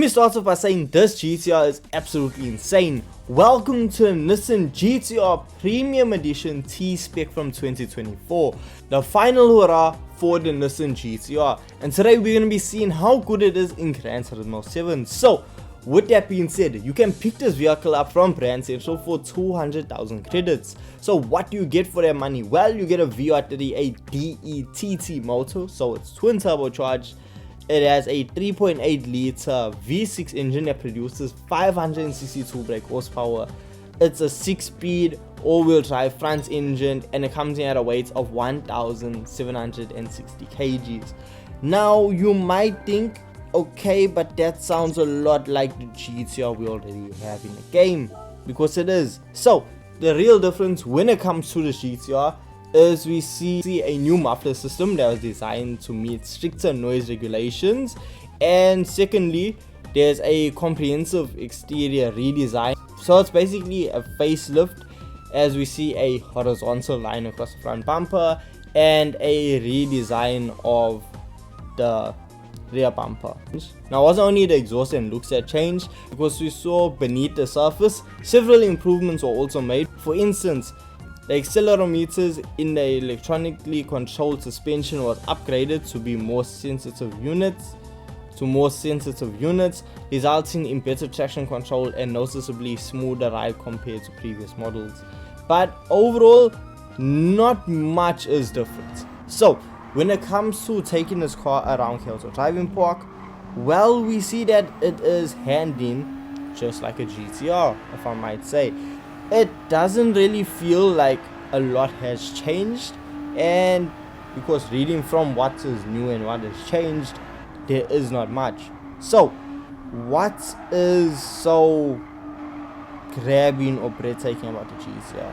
me start off by saying this GT-R is absolutely insane. Welcome to the Nissan GT-R Premium Edition T-Spec from 2024. The final hurrah for the Nissan GT-R. And today we're going to be seeing how good it is in Gran Turismo 7. So, with that being said, you can pick this vehicle up from Brand Central for 200,000 credits. So what do you get for that money? Well, you get a VR38 DETT motor, so it's twin turbocharged. It has a 3.8 liter V6 engine that produces 562 brake horsepower. It's a 6-speed all-wheel drive front engine, and it comes in at a weight of 1,760 kgs. Now you might think, okay, but that sounds a lot like the GT-R we already have in the game, because it is. So the real difference when it comes to the GT-R is we see a new muffler system that was designed to meet stricter noise regulations, and secondly, there's a comprehensive exterior redesign. So it's basically a facelift, as we see a horizontal line across the front bumper and a redesign of the rear bumper. Now, it wasn't only the exhaust and looks that changed, because we saw beneath the surface several improvements were also made. For instance, the accelerometers in the electronically controlled suspension was upgraded to be more sensitive units, resulting in better traction control and noticeably smoother ride compared to previous models. But overall, not much is different. So when it comes to taking this car around Kyoto Driving Park, well, we see that it is handling just like a GT-R, if I might say. It doesn't really feel like a lot has changed, and because reading from what is new and what has changed, there is not much. So what is so grabbing or breathtaking about the GT-R?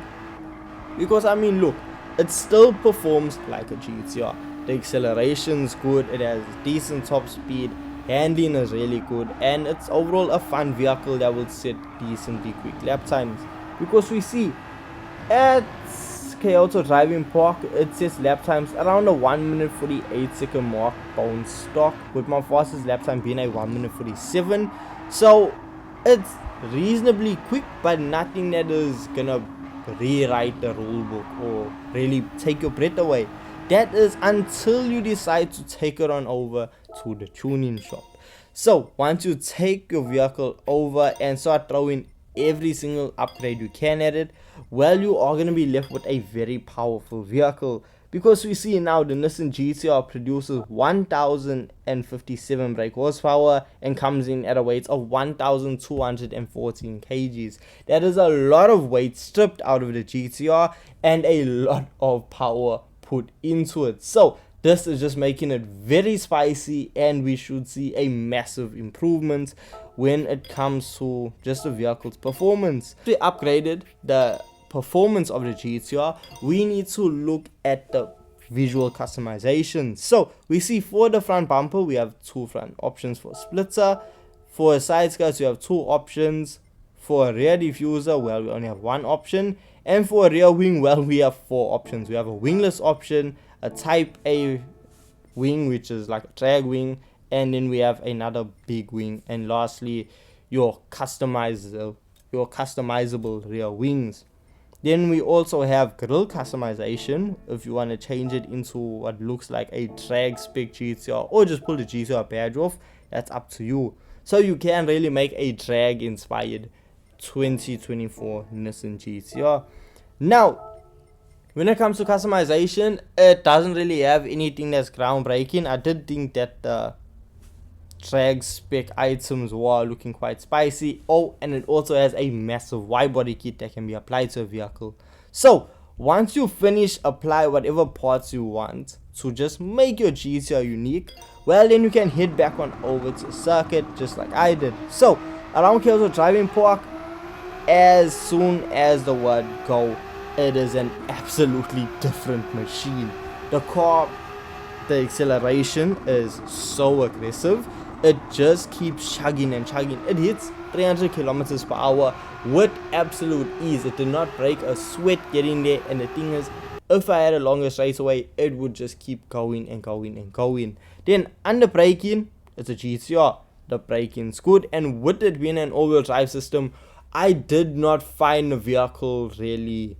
Because I mean, look, it still performs like a GT-R. The acceleration's good, it has decent top speed, handling is really good, and it's overall a fun vehicle that will set decently quick lap times. Because we see at Kyoto Driving Park, it sets lap times around the 1 minute 48 second mark bone stock, with my fastest lap time being a 1 minute 47. So it's reasonably quick, but nothing that is gonna rewrite the rule book or really take your breath away. That is until you decide to take it on over to the tuning shop. So once you take your vehicle over and start throwing every single upgrade you can at it, well, you are going to be left with a very powerful vehicle, because we see now the Nissan GT-R produces 1,057 brake horsepower and comes in at a weight of 1,214 kgs. That is a lot of weight stripped out of the GT-R and a lot of power put into it. So this is just making it very spicy, and we should see a massive improvement when it comes to just the vehicle's performance. If we upgraded the performance of the GT-R, we need to look at the visual customization. So we see for the front bumper, we have two front options for a splitter. For a side skirts, we have two options. For a rear diffuser, well, we only have one option. And for a rear wing, well, we have four options. We have a wingless option, a type A wing, which is like a drag wing, and then we have another big wing, and lastly your customizable rear wings. Then we also have grille customization, if you want to change it into what looks like a drag spec GT-R, or just pull the GT-R badge off. That's up to you. So you can really make a drag inspired 2024 Nissan GT-R. Now, when it comes to customization, it doesn't really have anything that's groundbreaking. I did think that the drag spec items were looking quite spicy. Oh, and it also has a massive wide body kit that can be applied to a vehicle. So once you finish, apply whatever parts you want to just make your GT-R unique, well, then you can head back on over to circuit just like I did. So around Kyoto Driving Park, as soon as the word go, it is an absolutely different machine. The car, the acceleration is so aggressive. It just keeps chugging and chugging. It hits 300 kilometers per hour with absolute ease. It did not break a sweat getting there, and the thing is, if I had a longer straightaway, it would just keep going and going and going. Then under braking, it's a GT-R. the braking's good, and with it being an all-wheel drive system, I did not find the vehicle really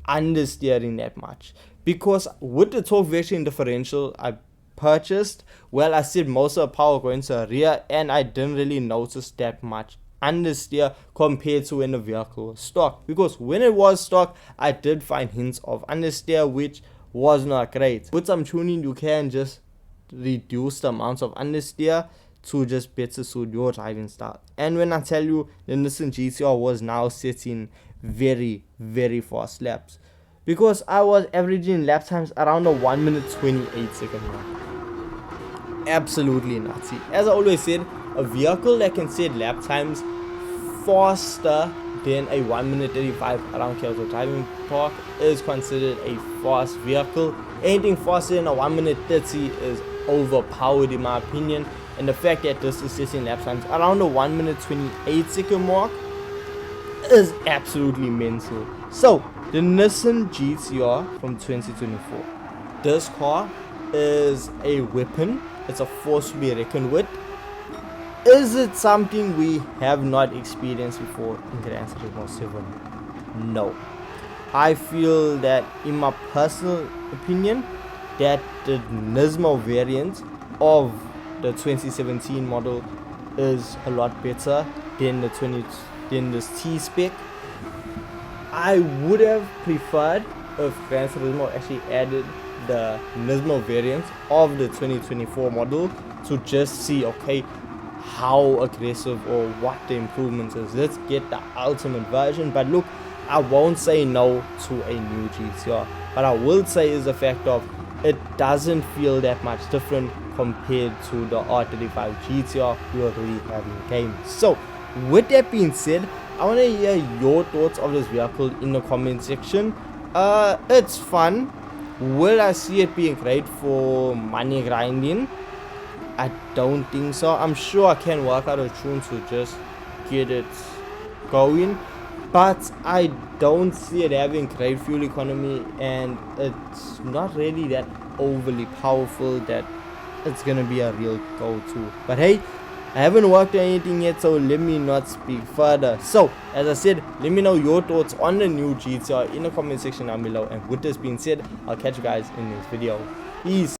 understeering that much, because with the torque vectoring differential I purchased, well, I said most of the power going to the rear, and I didn't really notice that much understeer compared to when the vehicle was stock, because when it was stock I did find hints of understeer, which was not great. With some tuning you can just reduce the amounts of understeer to just better suit your driving style. And when I tell you, the Nissan GT-R was now setting very fast laps, because I was averaging lap times around the 1 minute 28 second mark. Absolutely nutty. As I always said, a vehicle that can set lap times faster than a 1 minute 35 around casual driving park is considered a fast vehicle. Anything faster than a 1 minute 30 is overpowered in my opinion, and the fact that this is setting lap times around the 1 minute 28 second mark is absolutely mental. So the Nissan GT-R from 2024, this car is a weapon. It's a force to be reckoned with. Is it something we have not experienced before in Gran Turismo 7? No. I feel that, in my personal opinion, that the Nismo variant of the 2017 model is a lot better than this T-Spec. I would have preferred if Gran Turismo actually added the Nismo variant of the 2024 model to just see, okay, how aggressive or what the improvements is. Let's get the ultimate version. But look, I won't say no to a new GT-R, but I will say is the fact of it doesn't feel that much different compared to the R35 GT-R we already have in the game. So with that being said, I want to hear your thoughts of this vehicle in the comment section. It's fun. Will I see it being great for money grinding? I don't think so. I'm sure I can work out a tune to just get it going, but I don't see it having great fuel economy, and it's not really that overly powerful that it's gonna be a real go-to. But hey, I haven't worked on anything yet, so let me not speak further. So as I said, let me know your thoughts on the new GT-R in the comment section down below, and with this being said, I'll catch you guys in this video. Peace.